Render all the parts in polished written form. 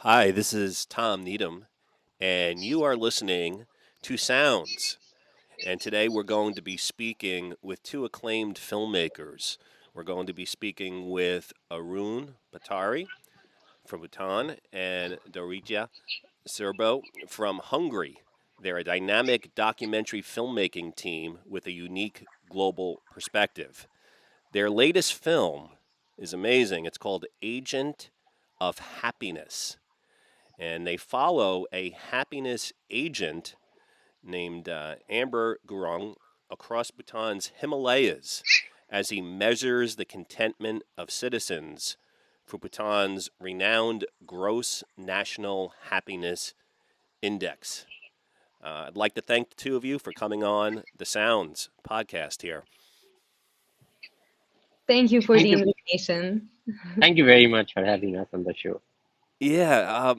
Hi, this is Tom Needham, and you are listening to Sounds. And today we're going to be speaking with two acclaimed filmmakers. We're going to be speaking with Arun Bhattarai from Bhutan and Dorottya Zurbó from Hungary. They're a dynamic documentary filmmaking team with a unique global perspective. Their latest film is amazing. It's called Agent of Happiness, and they follow a happiness agent named Amber Gurung across Bhutan's Himalayas as he measures the contentment of citizens for Bhutan's renowned Gross National Happiness Index. I'd like to thank the two of you for coming on the Sounds podcast here. Thank you for Thank the you. invitation. Thank you very much for having us on the show. Yeah,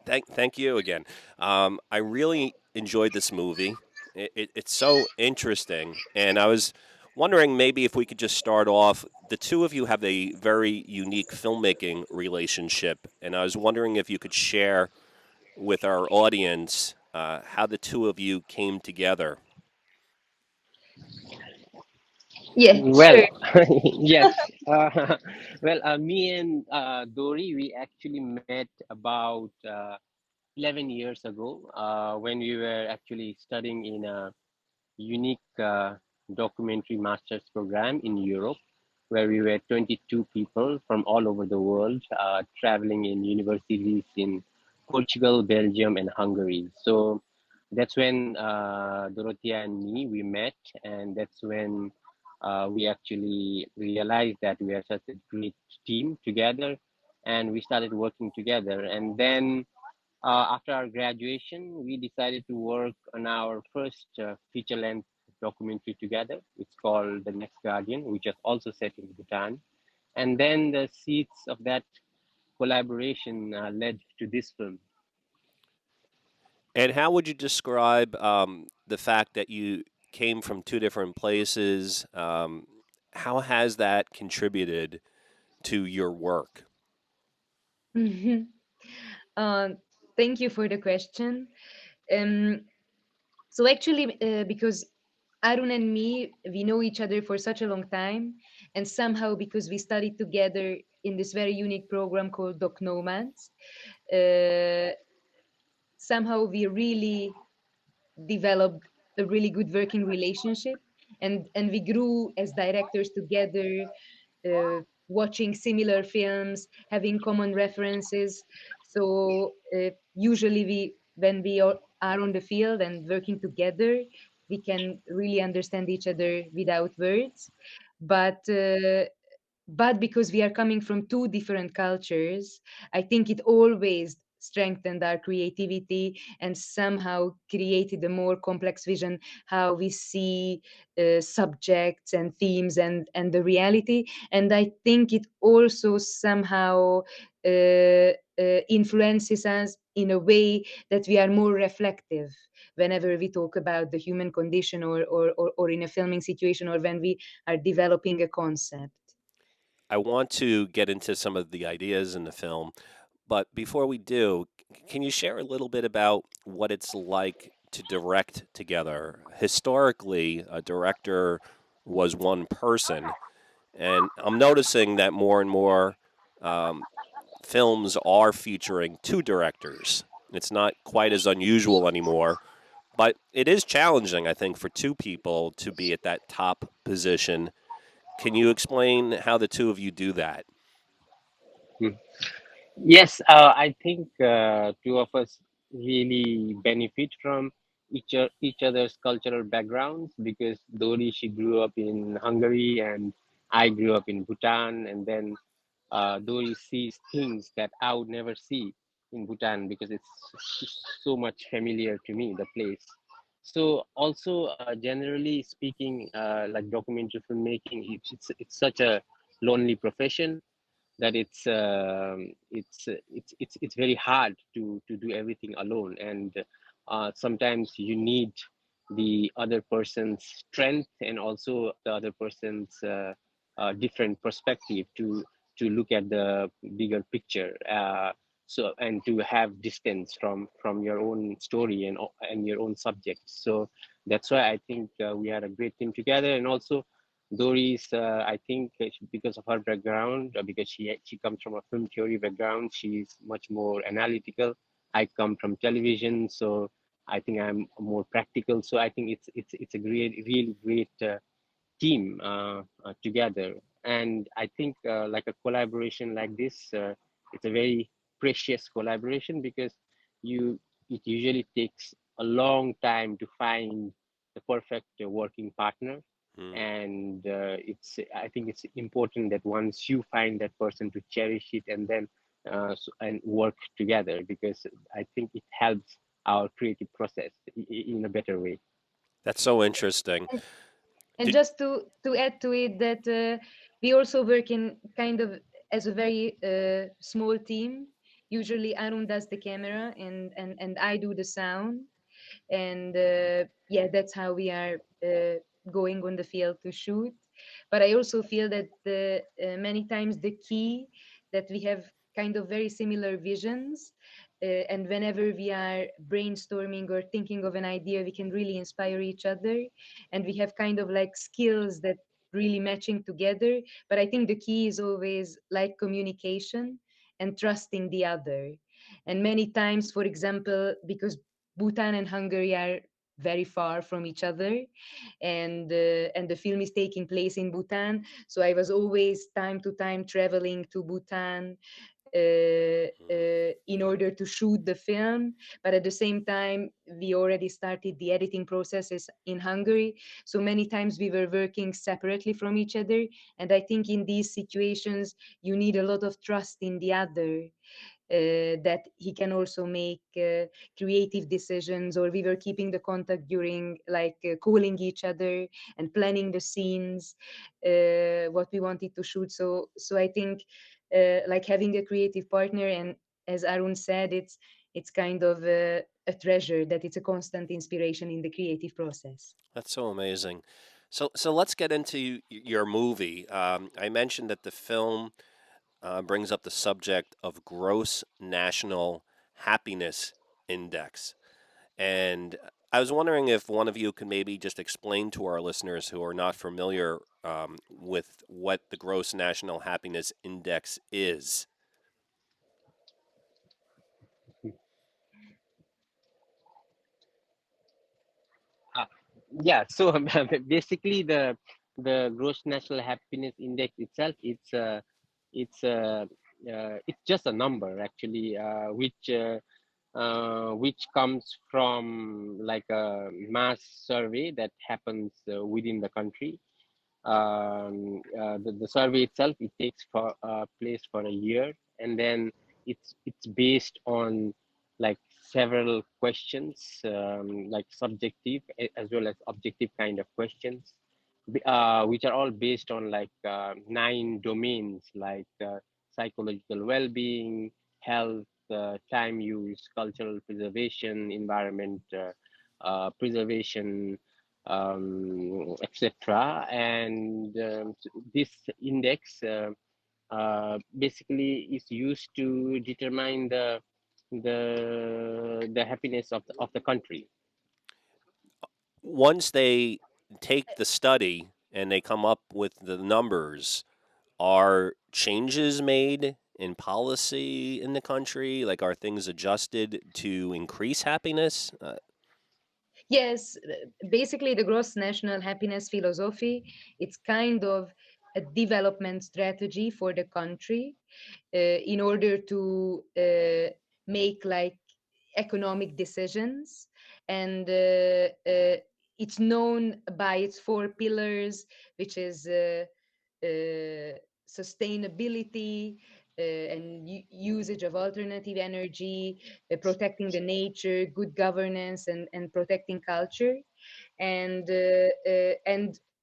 thank you again. I really enjoyed this movie. It's so interesting, and I was wondering maybe if we could just start off. The two of you have a very unique filmmaking relationship, and I was wondering if you could share with our audience how the two of you came together. Yeah, Well, sure. yes. Me and Dori, we actually met about 11 years ago when we were actually studying in a unique documentary master's program in Europe, where we were 22 people from all over the world traveling in universities in Portugal, Belgium, and Hungary. So that's when Dorothea and me we met, and that's when we actually realized that we are such a great team together, and we started working together. And then after our graduation, we decided to work on our first feature-length documentary together. It's called The Next Guardian, which is also set in Bhutan. And then the seeds of that collaboration led to this film. And how would you describe the fact that you came from two different places? How has that contributed to your work? Mhm. Uh, Thank you for the question. Um, so actually, because Arun and me, we know each other for such a long time, and somehow because we studied together in this very unique program called Doc Nomads, uh, somehow we really developed a really good working relationship, and we grew as directors together, watching similar films, having common references. So usually we when we are on the field and working together, we can really understand each other without words. But uh, but because we are coming from two different cultures, I think it always strengthened our creativity and somehow created a more complex vision how we see subjects and themes and the reality. And I think it also somehow influences us in a way that we are more reflective whenever we talk about the human condition, or in a filming situation, or when we are developing a concept. I want to get into some of the ideas in the film, but before we do, can you share a little bit about what it's like to direct together? Historically, a director was one person, and I'm noticing that more and more um, films are featuring two directors. It's not quite as unusual anymore, but it is challenging, I think, for two people to be at that top position. Can you explain how the two of you do that? Hmm. Yes, I think two of us really benefit from each other's cultural backgrounds because Dori, she grew up in Hungary and I grew up in Bhutan, and then Dori sees things that I would never see in Bhutan because it's so much familiar to me, the place. So also, generally speaking, like documentary filmmaking, it's such a lonely profession that it's very hard to do everything alone, and sometimes you need the other person's strength and also the other person's different perspective to look at the bigger picture. so and to have distance from your own story and your own subject. So that's why I think we are a great team together. And also Doris, I think because of her background, because she comes from a film theory background, she's much more analytical. I come from television, so I think I'm more practical. So I think it's a great, really great team together. And I think like a collaboration like this, it's a very precious collaboration because you it usually takes a long time to find the perfect working partner. Hmm. And it's I think it's important that once you find that person to cherish it and then and work together, because I think it helps our creative process in a better way. That's so interesting. And Do, just to add to it that we also work in kind of as a very small team. Usually Arun does the camera and I do the sound, and yeah, that's how we are going on the field to shoot. But I also feel that many times the key that we have kind of very similar visions, and whenever we are brainstorming or thinking of an idea, we can really inspire each other, and we have kind of like skills that really matching together. But I think the key is always like communication and trusting the other. And many times, for example, because Bhutan and Hungary are very far from each other, and the film is taking place in Bhutan. So I was always time to time traveling to Bhutan in order to shoot the film. But at the same time, we already started the editing processes in Hungary. So many times we were working separately from each other. And I think in these situations, you need a lot of trust in the other, that he can also make creative decisions, or we were keeping the contact during like calling each other and planning the scenes, what we wanted to shoot. So I think like having a creative partner, and as Arun said, it's kind of a treasure, that it's a constant inspiration in the creative process. that's so amazing. So let's get into your movie. I mentioned that the film brings up the subject of gross national happiness index. And I was wondering if one of you could maybe just explain to our listeners who are not familiar with what the gross national happiness index is. Uh, yeah, so basically the gross national happiness index itself, it's just a number actually, which comes from like a mass survey that happens within the country. The survey itself, it takes for place for a year, and then it's based on like several questions, like subjective as well as objective kind of questions, which are all based on like 9 domains, like psychological well-being, health, time use, cultural preservation, environment preservation, etc. And this index basically is used to determine the happiness of the country. Once they take the study and they come up with the numbers, are changes made in policy in the country? Like, are things adjusted to increase happiness? Yes, basically the gross national happiness philosophy, it's kind of a development strategy for the country, in order to make like economic decisions. And it's known by its 4 pillars, which is sustainability, and usage of alternative energy, protecting the nature, good governance, and protecting culture. And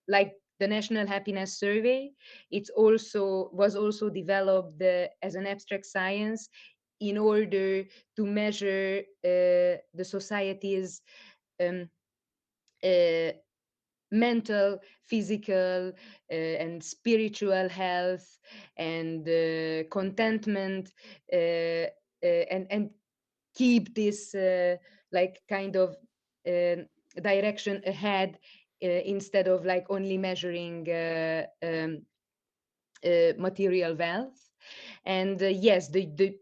like the National Happiness Survey, it's also was also developed as an abstract science in order to measure the society's um, uh, mental, physical, and spiritual health, and contentment, and keep this like kind of direction ahead, instead of like only measuring material wealth. And yes, the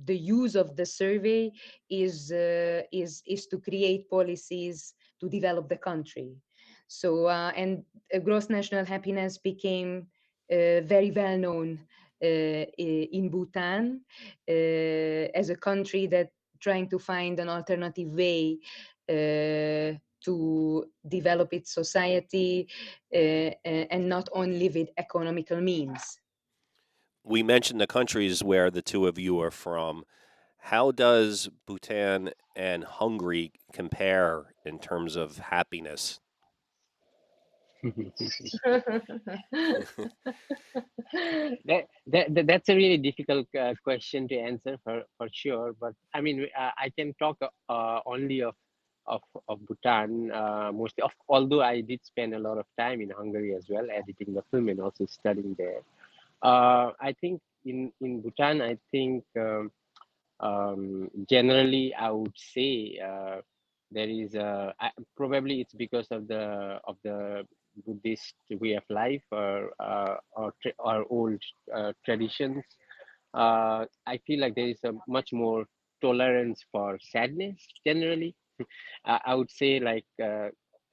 use of the survey is to create policies to develop the country. So and gross national happiness became very well known in Bhutan, as a country that trying to find an alternative way to develop its society, and not only with economical means. We mentioned the countries where the two of you are from. How does Bhutan and Hungary compare in terms of happiness? That's a really difficult question to answer for sure. But I mean, I can talk only of Bhutan mostly. Although I did spend a lot of time in Hungary as well, editing the film and also studying there. I think in Bhutan, I think generally I would say there is probably it's because of the Buddhist way of life or old traditions. I feel like there is a much more tolerance for sadness generally. I would say like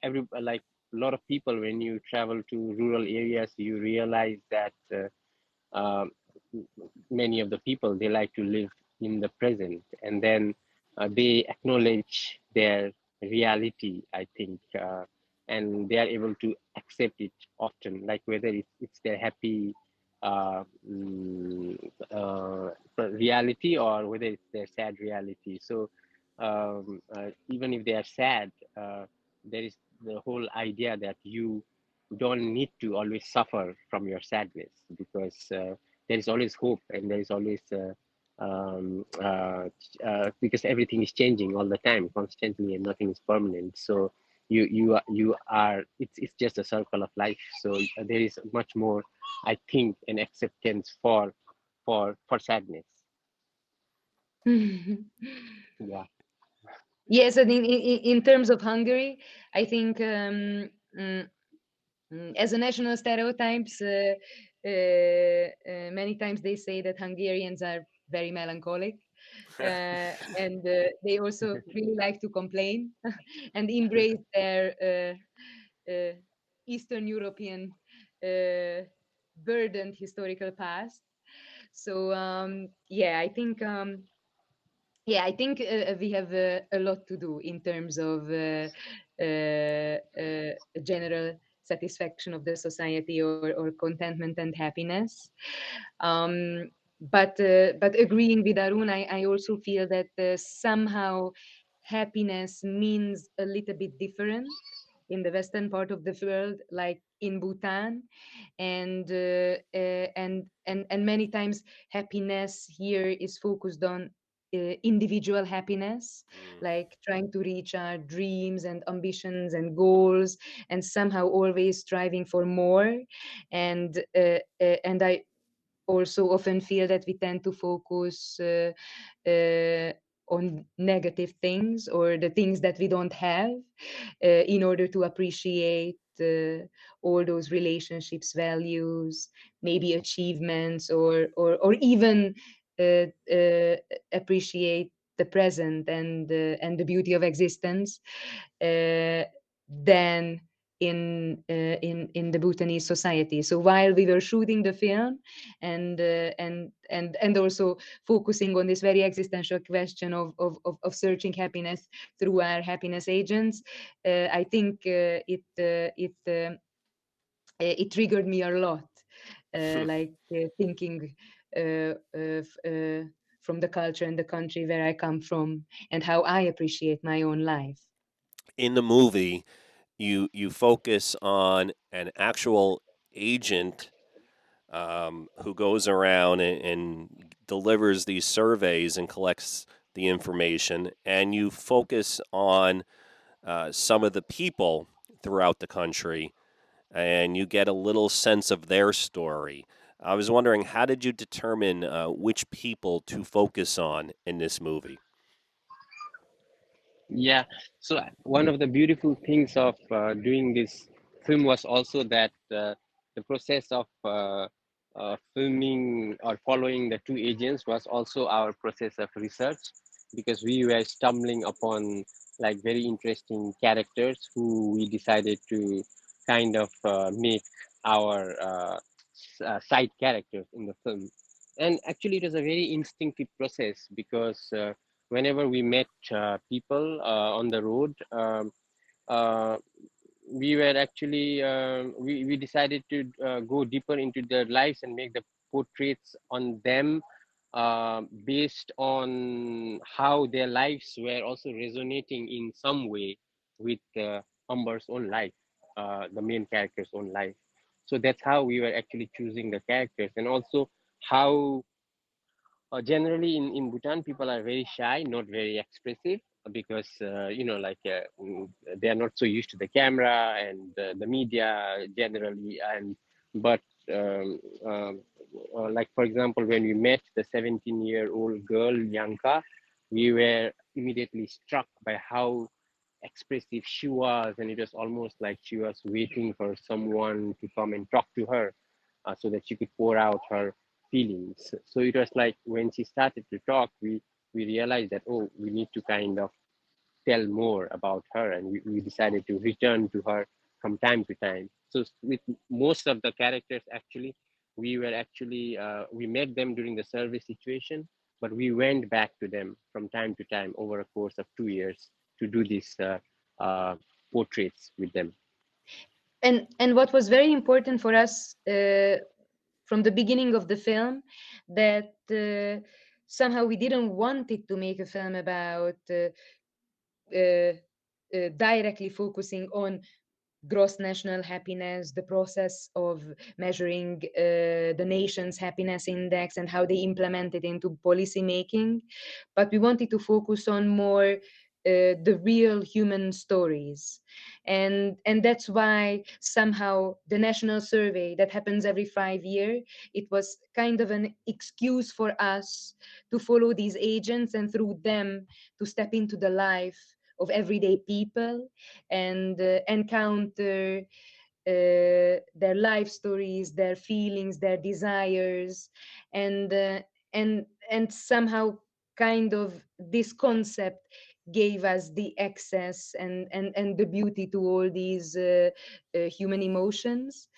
every like a lot of people when you travel to rural areas, you realize that many of the people they like to live in the present, and then they acknowledge their reality, I think, and they are able to accept it often, like whether it's their happy uh, mm, reality or whether it's their sad reality. So even if they are sad, there is the whole idea that you don't need to always suffer from your sadness, because there is always hope, and there is always because everything is changing all the time constantly and nothing is permanent. So you are it's just a circle of life. So there is much more, I think, an acceptance for sadness. Yeah. Yes, and in terms of Hungary, I think as a national stereotypes, many times they say that Hungarians are very melancholic, and they also really like to complain and embrace their Eastern European burdened historical past. So I think we have a lot to do in terms of general satisfaction of the society, or contentment and happiness. But agreeing with Arun, I also feel that somehow happiness means a little bit different in the western part of the world, like in Bhutan, and many times happiness here is focused on individual happiness, Mm. like trying to reach our dreams and ambitions and goals, and somehow always striving for more. And I also often feel that we tend to focus on negative things, or the things that we don't have, in order to appreciate all those relationships, values, maybe achievements, or even uh, uh, appreciate the present and the beauty of existence, than in the Bhutanese society. So while we were shooting the film, and also focusing on this very existential question of searching happiness through our happiness agents, I think it triggered me a lot, like thinking from the culture and the country where I come from, and how I appreciate my own life. In the movie, you focus on an actual agent who goes around and delivers these surveys and collects the information, and you focus on some of the people throughout the country, and you get a little sense of their story. I was wondering, how did you determine which people to focus on in this movie? Yeah. So one of the beautiful things of doing this film was also that the process of filming or following the two agents was also our process of research, because we were stumbling upon like very interesting characters who we decided to kind of make our side characters in the film. And actually, it was a very instinctive process, because whenever we met people on the road, uh, we were actually we decided to go deeper into their lives and make the portraits on them based on how their lives were also resonating in some way with Amber's own life, the main character's own life. So that's how we were actually choosing the characters, and also how generally in Bhutan, people are very shy, not very expressive, because they are not so used to the camera and the media generally. And but like for example, when we met the 17-year-old girl Yanka, we were immediately struck by how expressive she was, and it was almost like she was waiting for someone to come and talk to her, so that she could pour out her feelings. So it was like when she started to talk, we realized that, oh, we need to kind of tell more about her, and we decided to return to her from time to time. So with most of the characters, actually, we met them during the service situation, but we went back to them from time to time over a course of 2 years to do these uh, portraits with them. And what was very important for us from the beginning of the film, that somehow we didn't want it to make a film about uh, directly focusing on gross national happiness, the process of measuring the nation's happiness index and how they implement it into policy making. But we wanted to focus on more the real human stories. And that's why somehow the national survey that happens every 5 years, it was kind of an excuse for us to follow these agents and through them to step into the life of everyday people and encounter their life stories, their feelings, their desires, and and somehow kind of this concept gave us the access and the beauty to all these human emotions.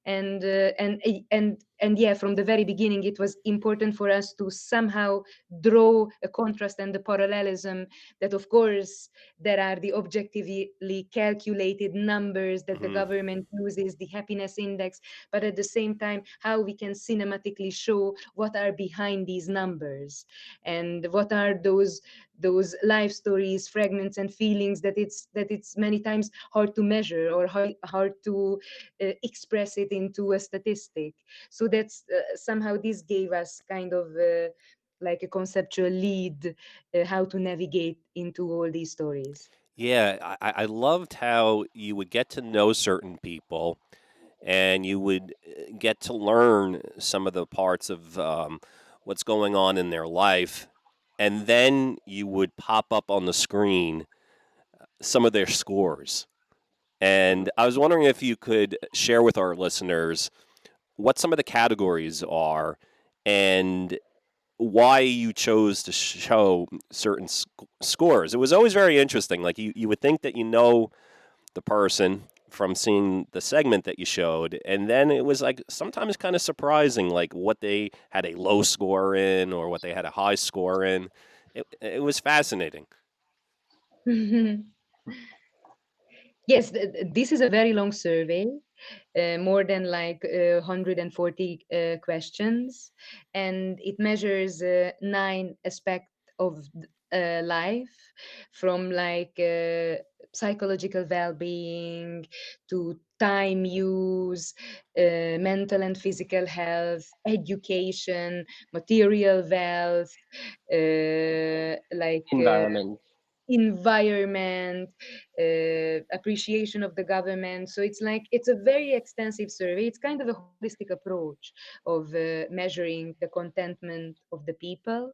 And yeah, from the very beginning it was important for us to somehow draw a contrast and the parallelism, that of course there are the objectively calculated numbers that the Hmm. government uses, the happiness index, but at the same time how we can cinematically show what are behind these numbers and what are those life stories, fragments and feelings that it's many times hard to measure or hard to express it into a statistic. So that's somehow this gave us kind of like a conceptual lead how to navigate into all these stories. Yeah, I loved how you would get to know certain people and you would get to learn some of the parts of what's going on in their life. And then you would pop up on the screen some of their scores. And I was wondering if you could share with our listeners what some of the categories are and why you chose to show certain scores. It was always very interesting. Like you would think that you know the person from seeing the segment that you showed, and then it was like sometimes kind of surprising, like what they had a low score in or what they had a high score in. It was fascinating. Yes, this is a very long survey, more than like 140 questions, and it measures 9 aspects of life, from like psychological well-being to time use, mental and physical health, education, material wealth, like Environment. environment, appreciation of the government. So it's like it's a very extensive survey. It's kind of a holistic approach of measuring the contentment of the people.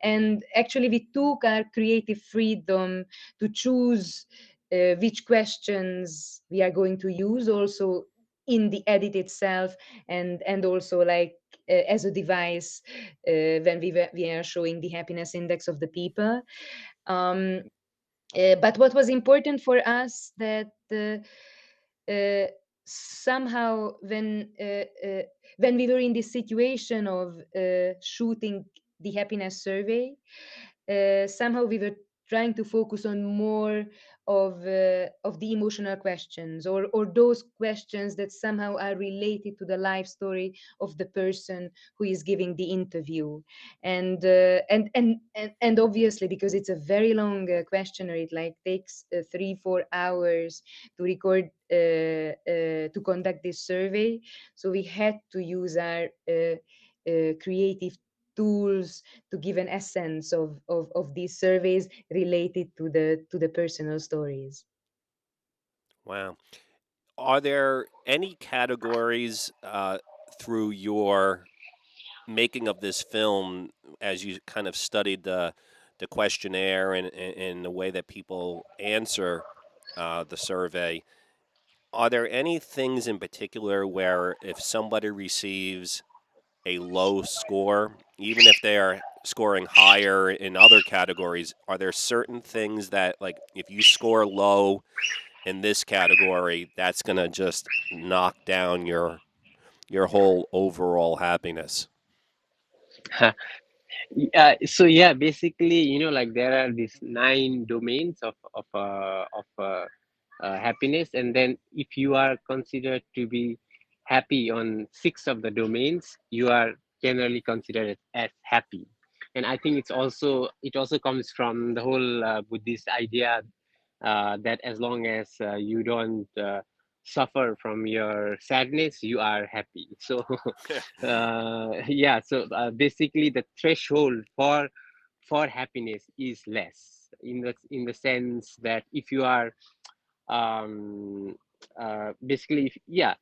And actually, we took our creative freedom to choose which questions we are going to use also in the edit itself, and also like as a device when we are showing the happiness index of the people. um, but what was important for us that uh, somehow when we were in this situation of shooting the happiness survey, somehow we were trying to focus on more of the emotional questions, or those questions that somehow are related to the life story of the person who is giving the interview. And obviously, because it's a very long questionnaire, it like takes 3-4 hours to record, to conduct this survey. So we had to use our creative tools to give an essence of these surveys related to the personal stories. Wow. Are there any categories through your making of this film, as you kind of studied the questionnaire and the way that people answer the survey? Are there any things in particular where if somebody receives a low score, even if they are scoring higher in other categories, are there certain things that, like, if you score low in this category, that's going to just knock down your whole overall happiness? So yeah, basically, like there are these 9 domains of happiness, and then if you are considered to be happy on 6 of the domains, you are generally considered as happy. And I think it also comes from the whole Buddhist idea that as long as you don't suffer from your sadness, you are happy. So yeah, so basically the threshold for happiness is less, in the sense that if you are um, basically if, yeah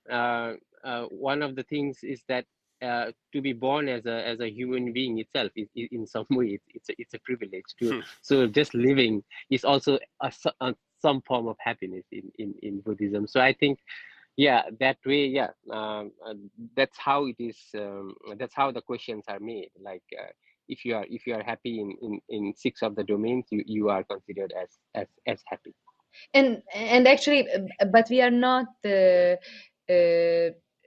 one of the things is that to be born as a human being itself is in some way it's a privilege to. So just living is also some form of happiness in Buddhism. So I think, yeah, that way, yeah, that's how it is. That's how the questions are made. Like if you are happy in 6 of the domains, you are considered as happy. And actually, but we are not uh,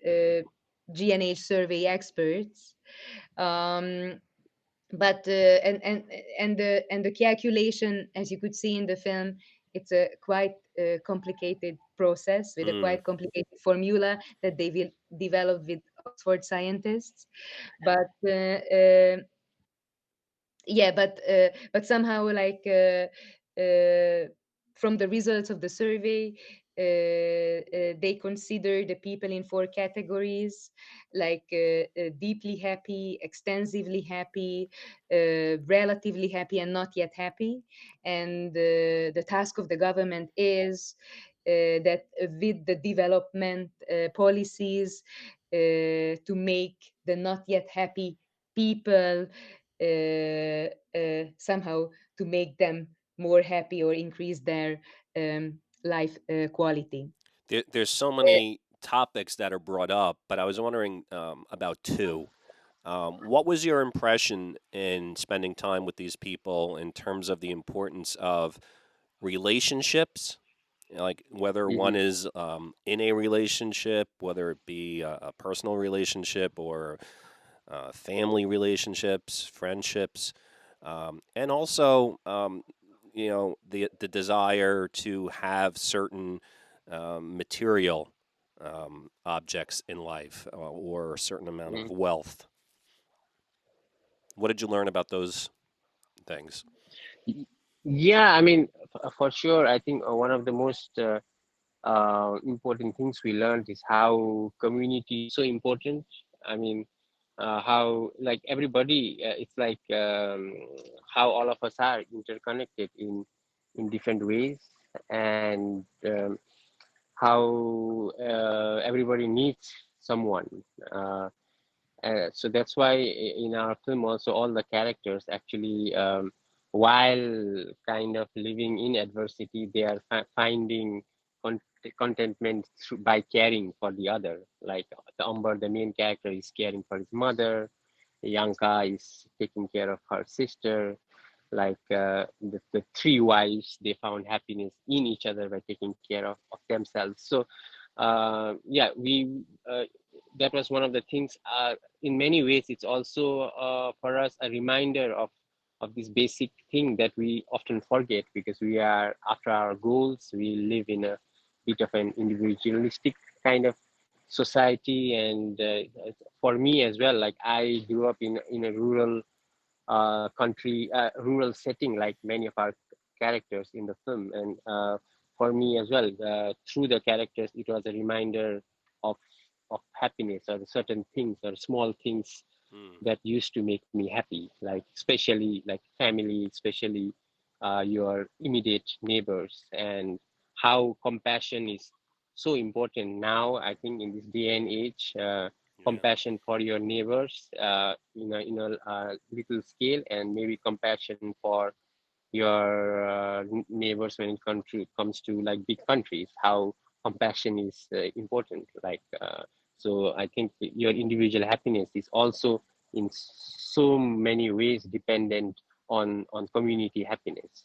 uh, GNH survey experts. um, but and the calculation, as you could see in the film, it's a quite complicated process with a Mm. quite complicated formula that they will develop with Oxford scientists. But yeah, but somehow like from the results of the survey, they consider the people in 4 categories, like deeply happy, extensively happy, relatively happy, and not yet happy. And the task of the government is that with the development policies, to make the not yet happy people, somehow to make them more happy or increase their life quality. There's so many topics that are brought up, but I was wondering about two. What was your impression in spending time with these people in terms of the importance of relationships? Like whether one Hmm. is in a relationship, whether it be a personal relationship or family relationships, friendships, and also the desire to have certain material objects in life or a certain amount of wealth. What did you learn about those things? Yeah, I mean, for sure, I think one of the most important things we learned is how community is so important. I mean, how like everybody, it's like how all of us are interconnected in different ways, and how everybody needs someone. Uh, so that's why in our film also all the characters actually, while kind of living in adversity, they are finding con contentment by caring for the other. Like the Amber, the main character, is caring for his mother. Yanka is taking care of her sister. Like the three wives, they found happiness in each other by taking care of themselves. So yeah, we that was one of the things. In many ways, it's also for us a reminder of this basic thing that we often forget, because we are after our goals. We live in a bit of an individualistic kind of society, and for me as well, like I grew up in a rural setting, like many of our characters in the film. And for me as well, through the characters, it was a reminder of of happiness, or certain things or small things Mm. that used to make me happy, like especially like family, especially your immediate neighbors, and how compassion is so important now, I think, in this day and age. Yeah. Compassion for your neighbors in a little scale, and maybe compassion for your neighbors when it comes to like big countries, how compassion is important. Like so I think your individual happiness is also in so many ways dependent on community happiness.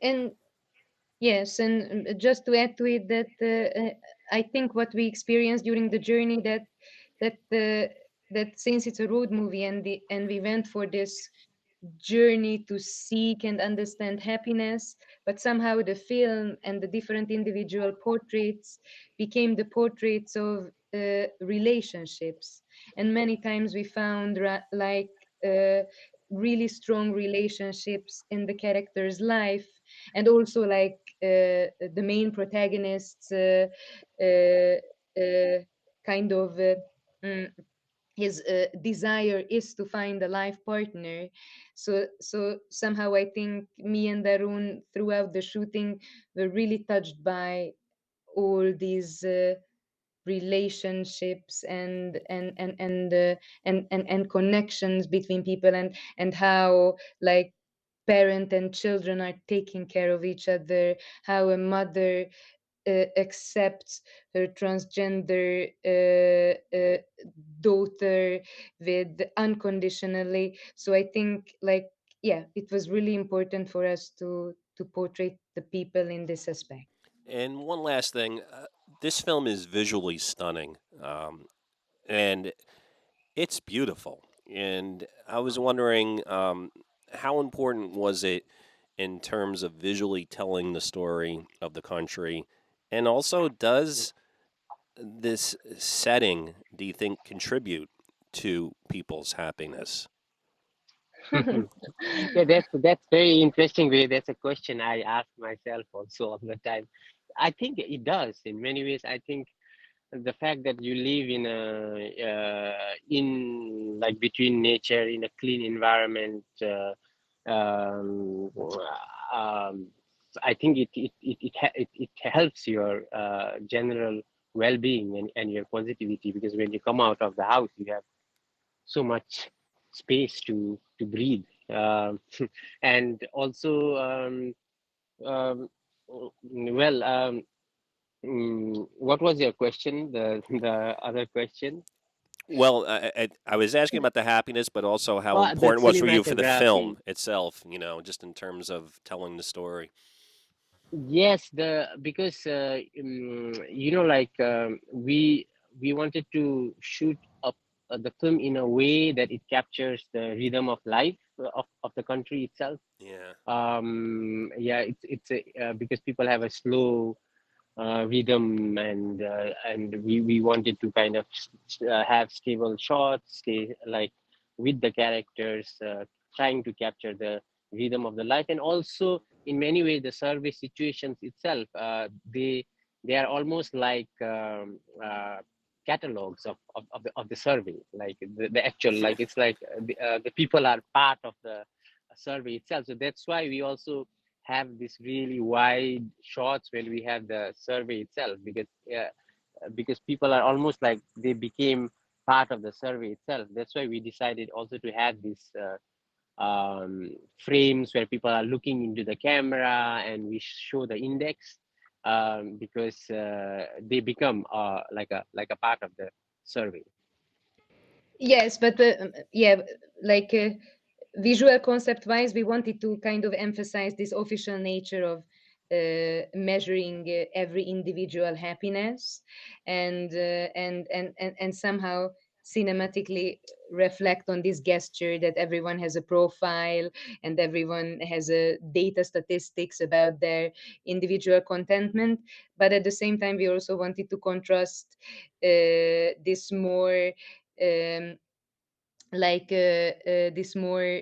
And yes, and just to add to it, that I think what we experienced during the journey, that that since it's a road movie, and we went for this journey to seek and understand happiness, but somehow the film and the different individual portraits became the portraits of relationships. And many times we found uh, really strong relationships in the character's life, and also like the main protagonists uh, uh, kind of mm, his desire is to find a life partner. So somehow I think me and Arun throughout the shooting were really touched by all these relationships and connections between people, and how like parent and children are taking care of each other, how a mother accepts her transgender daughter with unconditionally. So I think like, yeah, it was really important for us to portray the people in this aspect. And one last thing, this film is visually stunning, and it's beautiful. And I was wondering, how important was it in terms of visually telling the story of the country? And also, does this setting, do you think, contribute to people's happiness? Yeah, that's very interesting way. That's a question I ask myself also all the time. I think it does in many ways. I think the fact that you live in like between nature, in a clean environment, um, um, I think it helps your general well-being and your positivity, because when you come out of the house, you have so much space to breathe. Um, and also, well, what was your question? The other question? Well, I was asking about the happiness, but also how Oh, the important it was for you for the film cinematography. itself, just in terms of telling the story. Yes, the because like we wanted to shoot up the film in a way that it captures the rhythm of life of the country itself. Yeah. Yeah, because people have a slow rhythm, and we wanted to kind of have stable shots, stay like with the characters, trying to capture the rhythm of the life. And also in many ways the survey situations itself, they are almost like catalogs of the survey, like the actual, like it's like the people are part of the survey itself. So that's why we also have this really wide shots when we have the survey itself, because people are almost like they became part of the survey itself. That's why we decided also to have this frames where people are looking into the camera and we show the index, because they become like a part of the survey. Yes, but yeah, like visual concept wise, we wanted to kind of emphasize this official nature of measuring every individual happiness, and somehow cinematically reflect on this gesture that everyone has a profile and everyone has a data statistics about their individual contentment. But at the same time, we also wanted to contrast this more um, this more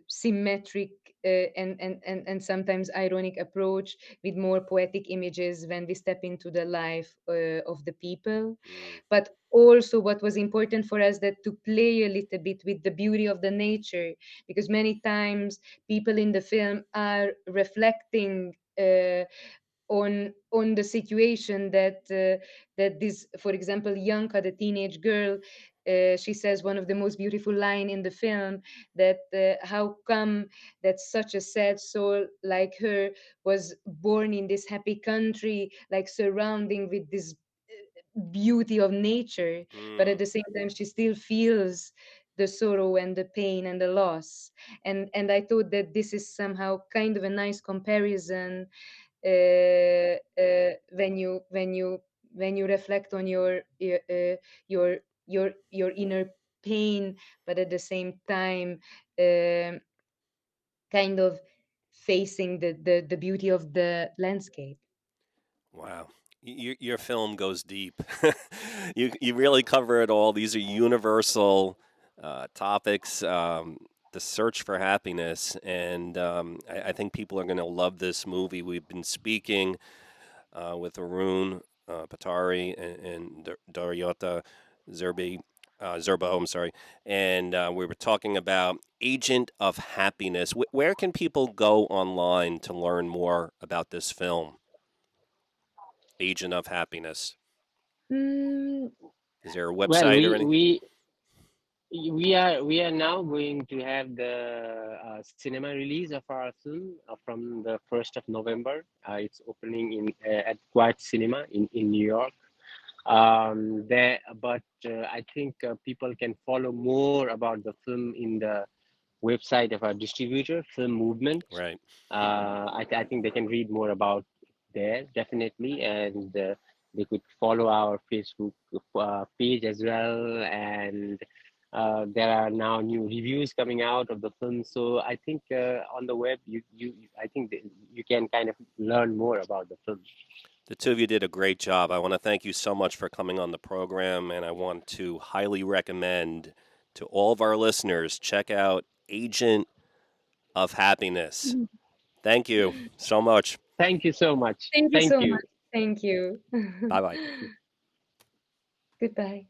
symmetric and sometimes ironic approach with more poetic images when we step into the life of the people. Mm, But also what was important for us that to play a little bit with the beauty of the nature, because many times people in the film are reflecting on the situation that this, for example, Yanka, the teenage girl, she says one of the most beautiful line in the film, that how come that such a sad soul like her was born in this happy country, like surrounding with this beauty of nature, but at mm. the same time she still feels the sorrow and the pain and the loss. And I thought that this is somehow kind of a nice comparison when you reflect on your inner pain, but at the same time um kind of facing the beauty of the landscape. Wow. Your film goes deep. You really cover it all. These are universal topics. The search for happiness, and I think people are going to love this movie. We've been speaking with Arun Bhattarai and Dorottya Zurbó, I'm sorry, and we were talking about Agent of Happiness. Where can people go online to learn more about this film, Agent of Happiness? Mm, Is there a Well, website or anything? we are now going to have the cinema release of our film from the 1st of November. It's opening in at Quiet Cinema in New York. There, but I think people can follow more about the film in the website of our distributor, Film Movement. Right. I think they can read more about there, definitely, and they could follow our Facebook page as well. And there are now new reviews coming out of the film, so I think on the web, I think that you can kind of learn more about the film. The two of you did a great job. I want to thank you so much for coming on the program, and I want to highly recommend to all of our listeners check out Agent of Happiness. Thank you so much. Thank you so much. thank you Thank so much. you. Thank you. Bye bye. Goodbye.